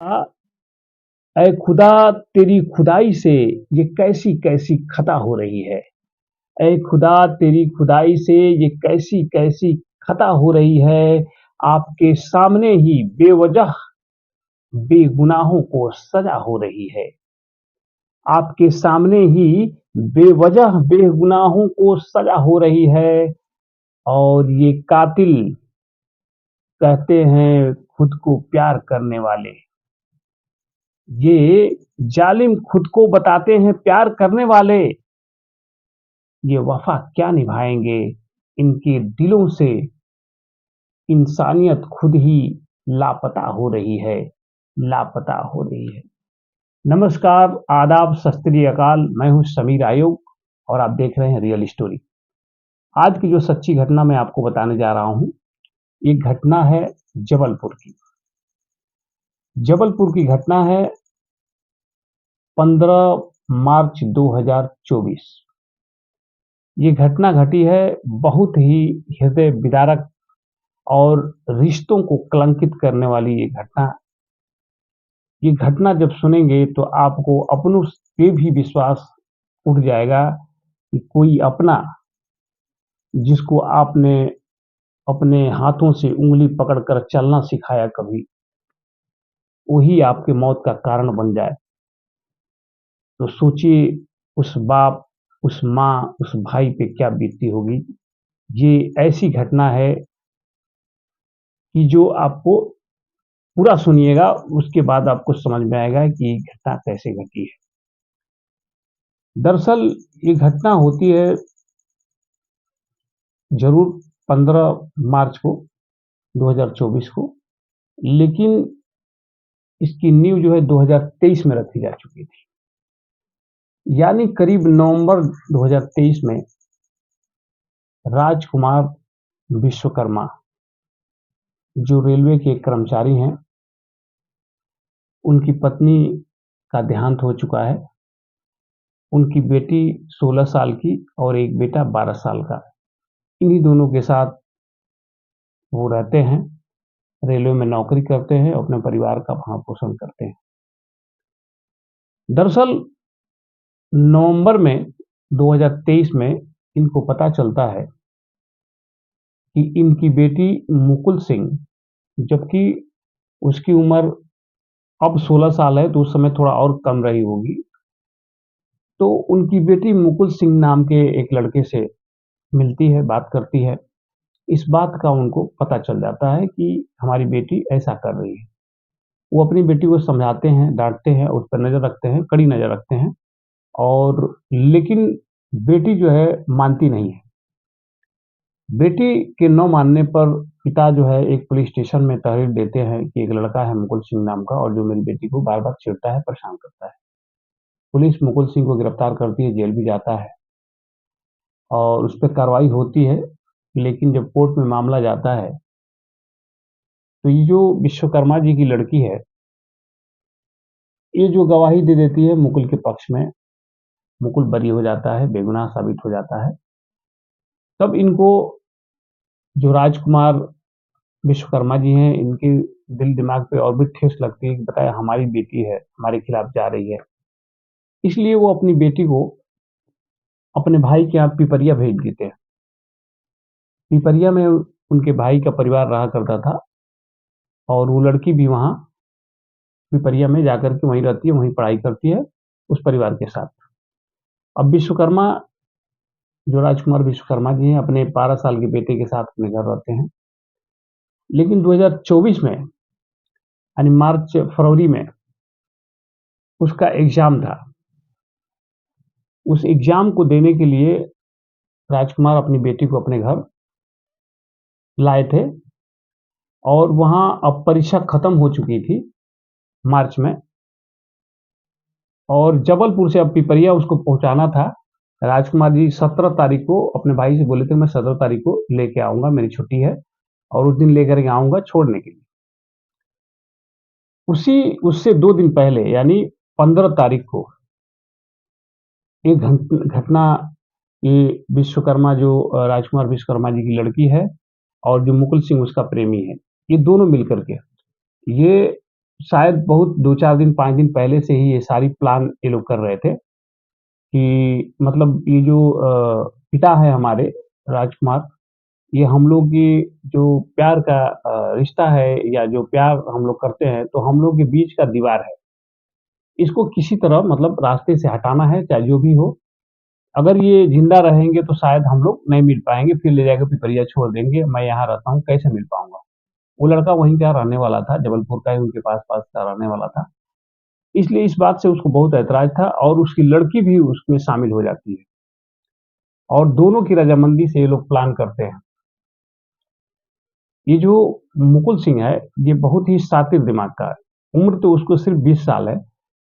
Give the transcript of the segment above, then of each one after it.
आ, ऐ खुदा तेरी खुदाई से ये कैसी कैसी खता हो रही है। ऐ खुदा तेरी खुदाई से ये कैसी कैसी खता हो रही है। आपके सामने ही बेवजह बेगुनाहों को सजा हो रही है। आपके सामने ही बेवजह बेगुनाहों को सजा हो रही है। और ये कातिल कहते हैं खुद को प्यार करने वाले। ये जालिम खुद को बताते हैं प्यार करने वाले। ये वफा क्या निभाएंगे। इनके दिलों से इंसानियत खुद ही लापता हो रही है। लापता हो रही है। नमस्कार, आदाब, सत श्री अकाल। मैं हूं समीर आयोग और आप देख रहे हैं रियल स्टोरी। आज की जो सच्ची घटना मैं आपको बताने जा रहा हूं, एक घटना है जबलपुर की। जबलपुर की घटना है 15 मार्च 2024। ये घटना घटी है बहुत ही हृदय विदारक और रिश्तों को कलंकित करने वाली ये घटना जब सुनेंगे तो आपको अपनों पे भी विश्वास उठ जाएगा कि कोई अपना जिसको आपने अपने हाथों से उंगली पकड़कर चलना सिखाया कभी, वही आपके मौत का कारण बन जाए। तो सोचिए उस बाप, उस माँ, उस भाई पे क्या बीतती होगी। ये ऐसी घटना है कि जो आपको पूरा सुनिएगा, उसके बाद आपको समझ में आएगा कि ये घटना कैसे घटी है। दरअसल ये घटना होती है जरूर 15 मार्च को 2024 को, लेकिन इसकी नींव जो है 2023 में रखी जा चुकी थी। यानी करीब नवंबर 2023 में राजकुमार विश्वकर्मा, जो रेलवे के कर्मचारी हैं, उनकी पत्नी का देहांत हो चुका है। उनकी बेटी 16 साल की और एक बेटा 12 साल का। इन्हीं दोनों के साथ वो रहते हैं, रेलवे में नौकरी करते हैं, अपने परिवार का भरण पोषण करते हैं। दरअसल नवंबर में 2023 में इनको पता चलता है कि इनकी बेटी मुकुल सिंह, जबकि उसकी उम्र अब 16 साल है तो उस समय थोड़ा और कम रही होगी, तो उनकी बेटी मुकुल सिंह नाम के एक लड़के से मिलती है, बात करती है। इस बात का उनको पता चल जाता है कि हमारी बेटी ऐसा कर रही है। वो अपनी बेटी को समझाते हैं, डांटते हैं, उस पर नज़र रखते हैं, कड़ी नज़र रखते हैं, और लेकिन बेटी जो है मानती नहीं है। बेटी के न मानने पर पिता जो है एक पुलिस स्टेशन में तहरीर देते हैं कि एक लड़का है मुकुल सिंह नाम का और जो मेरी बेटी को बार बार छेड़ता है, परेशान करता है। पुलिस मुकुल सिंह को गिरफ्तार करती है, जेल भी जाता है और उस पर कार्रवाई होती है। लेकिन जब कोर्ट में मामला जाता है तो ये जो विश्वकर्मा जी की लड़की है, ये जो गवाही दे देती है मुकुल के पक्ष में, मुकुल बरी हो जाता है, बेगुनाह साबित हो जाता है। तब इनको जो राजकुमार विश्वकर्मा जी हैं, इनके दिल दिमाग पे और भी ठेस लगती है कि बताया हमारी बेटी है, हमारे खिलाफ जा रही है। इसलिए वो अपनी बेटी को अपने भाई के यहाँ पिपरिया भेज देते हैं। पिपरिया में उनके भाई का परिवार रहा करता था और वो लड़की भी वहाँ पिपरिया में जाकर के वहीं रहती है, वहीं पढ़ाई करती है उस परिवार के साथ। अब विश्वकर्मा, जो राजकुमार विश्वकर्मा जी हैं, अपने 12 साल के बेटे के साथ अपने घर रहते हैं। लेकिन 2024 में यानी मार्च फरवरी में उसका एग्जाम था। उस एग्जाम को देने के लिए राजकुमार अपनी बेटी को अपने घर लाए थे और वहाँ अब परीक्षा खत्म हो चुकी थी मार्च में, और जबलपुर से अब पिपरिया उसको पहुंचाना था। राजकुमार जी 17 तारीख को अपने भाई से बोले थे मैं 17 तारीख को लेके आऊंगा, मेरी छुट्टी है और उस दिन लेकर के आऊंगा छोड़ने के लिए। उसी उससे 2 दिन पहले यानी 15 तारीख को एक घटना, ये विश्वकर्मा जो राजकुमार विश्वकर्मा जी की लड़की है और जो मुकुल सिंह उसका प्रेमी है, ये दोनों मिलकर के ये शायद बहुत 2-4 दिन, 5 दिन पहले से ही ये सारी प्लान ये लोग कर रहे थे कि मतलब ये जो पिता है हमारे राजकुमार, ये हम लोग की जो प्यार का रिश्ता है या जो प्यार हम लोग करते हैं, तो हम लोग के बीच का दीवार है। इसको किसी तरह मतलब रास्ते से हटाना है, चाहे जो भी हो। अगर ये ज़िंदा रहेंगे तो शायद हम लोग नहीं मिल पाएँगे, फिर ले जाके पिपरिया छोड़ देंगे, मैं यहाँ रहता हूँ, कैसे मिल पाऊँगा? वो लड़का वहीं का रहने वाला था, जबलपुर का ही उनके पास-पास का रहने वाला था। इसलिए इस बात से उसको बहुत ऐतराज़ था और उसकी लड़की भी उसमें शामिल हो जाती है और दोनों की रज़ामंदी से ये लोग प्लान करते हैं। ये जो मुकुल सिंह है, ये बहुत ही शातिर दिमाग का है। उम्र तो उसको सिर्फ़ 20 साल है,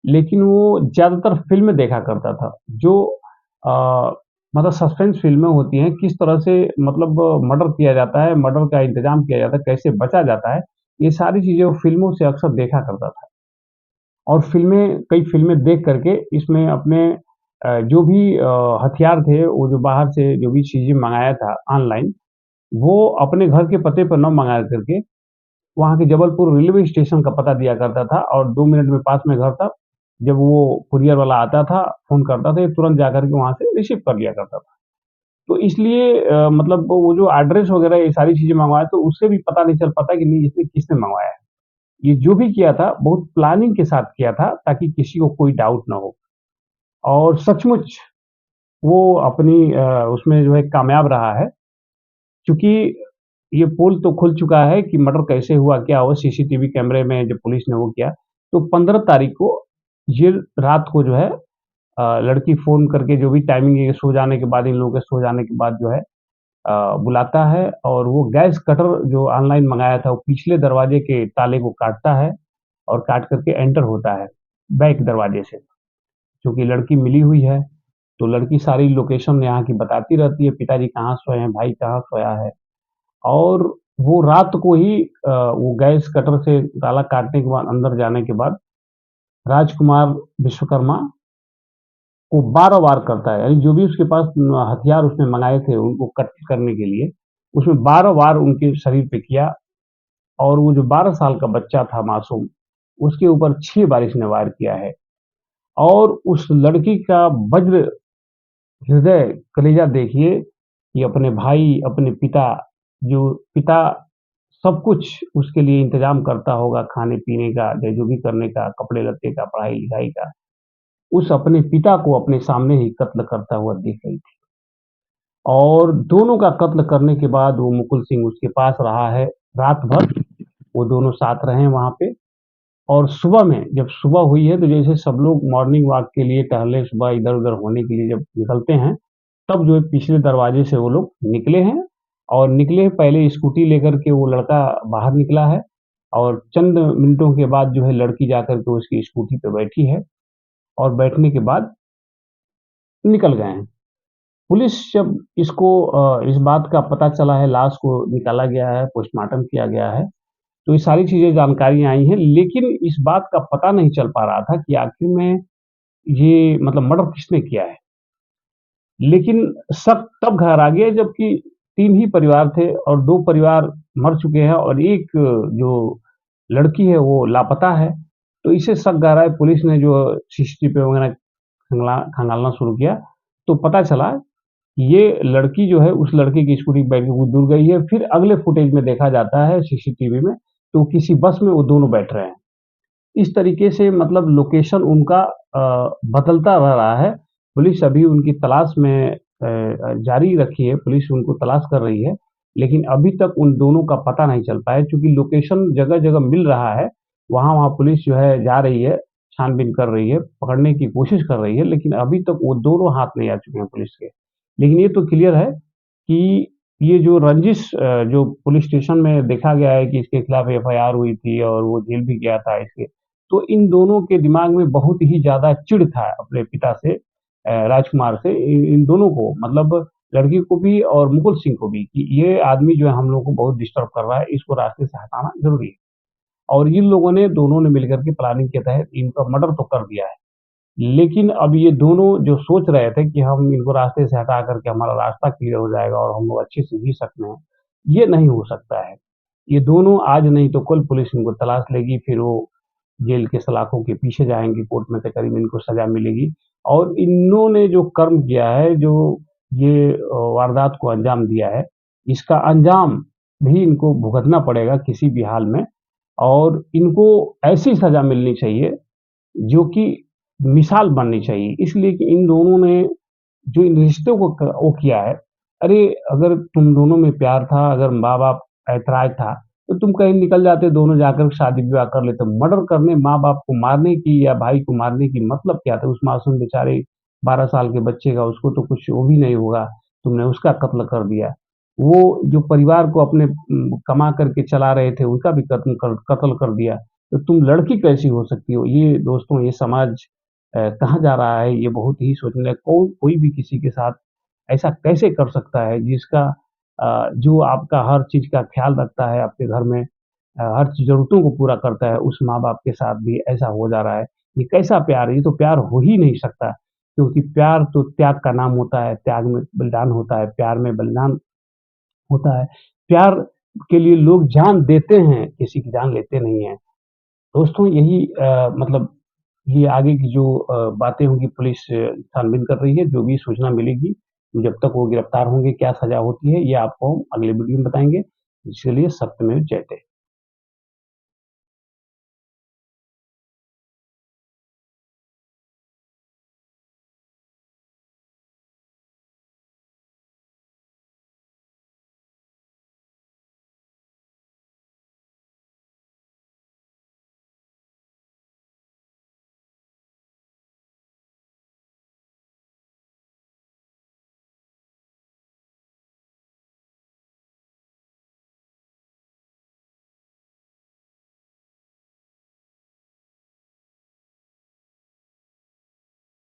लेकिन वो ज़्यादातर फ़िल्में देखा करता था, जो अ, मतलब सस्पेंस फ़िल्में होती हैं, किस तरह से मतलब मर्डर किया जाता है, मर्डर का इंतज़ाम किया जाता है, कैसे बचा जाता है, ये सारी चीज़ें वो फ़िल्मों से अक्सर देखा करता था। और कई फ़िल्में देख कर के इसमें अपने जो भी हथियार थे, वो जो बाहर से जो भी चीज़ें मँगाया था ऑनलाइन, वो अपने घर के पते पर ना मँगा करके वहाँ के जबलपुर रेलवे स्टेशन का पता दिया करता था और 2 मिनट में पास में घर था। जब वो कुरियर वाला आता था, फ़ोन करता था, ये तुरंत जाकर के वहाँ से रिसीव कर लिया करता था। तो इसलिए मतलब वो जो एड्रेस वग़ैरह ये सारी चीज़ें मँगवाए तो उससे भी पता नहीं चल पाता कि नहीं इसने किसने मँगवाया है। ये जो भी किया था, बहुत प्लानिंग के साथ किया था ताकि किसी को कोई डाउट ना हो और सचमुच वो अपनी उसमें जो है कामयाब रहा है। चूँकि ये पोल तो खुल चुका है कि मर्डर कैसे हुआ, क्या हुआ, सीसीटीवी कैमरे में जब पुलिस ने वो किया, तो 15 तारीख को ये रात को जो है लड़की फ़ोन करके जो भी टाइमिंग है सो जाने के बाद इन लोगों के सो जाने के बाद जो है बुलाता है और वो गैस कटर जो ऑनलाइन मँगाया था, वो पिछले दरवाजे के ताले को काटता है और काट कर के एंटर होता है, बैक दरवाजे से। चूँकि लड़की मिली हुई है, तो लड़की सारी लोकेशन यहाँ की बताती रहती है, पिताजी कहाँ सोए हैं, भाई कहाँ सोया है। और वो रात को ही वो गैस कटर से ताला काटने के बाद अंदर जाने के बाद राजकुमार विश्वकर्मा को बार-बार करता है, यानी जो भी उसके पास हथियार उसने मँगाए थे उनको कट करने के लिए, उसमें बार-बार उनके शरीर पे किया और वो जो 12 साल का बच्चा था मासूम, उसके ऊपर 6 बार इसने वार किया है और उस लड़की का वज्र हृदय, कलेजा देखिए कि अपने भाई, अपने पिता जो पिता सब कुछ उसके लिए इंतज़ाम करता होगा खाने-पीने का, या जो भी करने का, कपड़े-लत्ते का, पढ़ाई-लिखाई का, उस अपने पिता को अपने सामने ही कत्ल करता हुआ देख रही थी। और दोनों का कत्ल करने के बाद वो मुकुल सिंह उसके पास रहा है रात भर, वो दोनों साथ रहे वहाँ पे और सुबह में जब सुबह हुई है तो जैसे सब लोग मॉर्निंग वॉक के लिए टहले सुबह इधर-उधर होने के लिए जब निकलते हैं, तब जो है पिछले दरवाजे से वो लोग निकले हैं और निकले पहले स्कूटी लेकर के वो लड़का बाहर निकला है और चंद मिनटों के बाद जो है लड़की जाकर के उसकी स्कूटी पे बैठी है और बैठने के बाद निकल गए हैं। पुलिस जब इस बात का पता चला है, लाश को निकाला गया है, पोस्टमार्टम किया गया है, तो ये सारी चीज़ें जानकारी आई हैं, लेकिन इस बात का पता नहीं चल पा रहा था कि आखिर में ये मतलब मर्डर किसने किया है। लेकिन शक तब घर आ गया जबकि 3 ही परिवार थे और 2 परिवार मर चुके हैं और एक जो लड़की है वो लापता है। तो इसे शक गहराया पुलिस ने जो सीसीटीवी वगैरह खंगालना शुरू किया, तो पता चला कि ये लड़की जो है उस लड़के की स्कूटी पे बैठ के वो दूर गई है। फिर अगले फुटेज में देखा जाता है सीसीटीवी में, तो किसी बस में वो दोनों बैठ रहे हैं। इस तरीके से मतलब लोकेशन उनका बदलता रह रहा है। पुलिस अभी उनकी तलाश में जारी रखी है, पुलिस उनको तलाश कर रही है, लेकिन अभी तक उन दोनों का पता नहीं चल पाया चूँकि लोकेशन जगह-जगह मिल रहा है, वहाँ-वहाँ पुलिस जो है जा रही है, छानबीन कर रही है, पकड़ने की कोशिश कर रही है, लेकिन अभी तक वो दोनों हाथ नहीं आ चुके हैं पुलिस के। लेकिन ये तो क्लियर है कि ये जो रंजिश जो पुलिस स्टेशन में देखा गया है कि इसके खिलाफ एफआईआर हुई थी और वो जेल भी गया था इसके तो इन दोनों के दिमाग में बहुत ही ज़्यादा चिढ़ था अपने पिता से राजकुमार से इन दोनों को मतलब लड़की को भी और मुकुल सिंह को भी कि ये आदमी जो है हम लोग को बहुत डिस्टर्ब कर रहा है, इसको रास्ते से हटाना ज़रूरी है। और इन लोगों ने दोनों ने मिलकर के प्लानिंग के तहत इनका मर्डर तो कर दिया है। लेकिन अब ये दोनों जो सोच रहे थे कि हम इनको रास्ते से हटा कर के हमारा रास्ता क्लियर हो जाएगा और हम लोग अच्छे से जी सकते हैं, ये नहीं हो सकता है। ये दोनों आज नहीं तो कल पुलिस इनको तलाश लेगी, फिर वो जेल के सलाखों के पीछे जाएँगे, कोर्ट में कचहरी में इनको सज़ा मिलेगी और इन्होंने जो कर्म किया है, जो ये वारदात को अंजाम दिया है, इसका अंजाम भी इनको भुगतना पड़ेगा किसी भी हाल में और इनको ऐसी सज़ा मिलनी चाहिए, जो कि मिसाल बननी चाहिए। इसलिए कि इन दोनों ने जो इन रिश्तों को वो किया है, अरे! अगर तुम दोनों में प्यार था, अगर माँ-बाप ऐतराज़ था, तो तुम कहीं निकल जाते दोनों जाकर शादी-विवाह कर लेते। मर्डर करने, माँ-बाप को मारने की या भाई को मारने की मतलब क्या था? उस मासूम बेचारे 12 साल के बच्चे का उसको तो कुछ वो भी नहीं होगा, तुमने उसका कत्ल कर दिया। वो जो परिवार को अपने कमा कर के चला रहे थे, उनका भी कत्ल कर दिया। तो तुम लड़की कैसी हो सकती हो? ये दोस्तों ये समाज कहाँ जा रहा है? ये बहुत ही सोचने लायक कोई भी किसी के साथ ऐसा कैसे कर सकता है जिसका जो आपका हर चीज़ का ख़्याल रखता है आपके घर में हर ज़रूरतों को पूरा करता है, उस माँ-बाप के साथ भी ऐसा हो जा रहा है। ये कैसा प्यार है? ये तो प्यार हो ही नहीं सकता क्योंकि प्यार तो त्याग का नाम होता है, त्याग में बलिदान होता है, प्यार में बलिदान होता है। प्यार के लिए लोग जान देते हैं, किसी की जान लेते नहीं हैं। दोस्तों यही मतलब ये आगे की जो बातें होंगी पुलिस छानबीन कर रही है, जो भी सूचना मिलेगी, जब तक वो गिरफ्तार होंगे, क्या सज़ा होती है, ये आपको हम अगले वीडियो में बताएँगे। इसके लिए सत्यमेव जयते।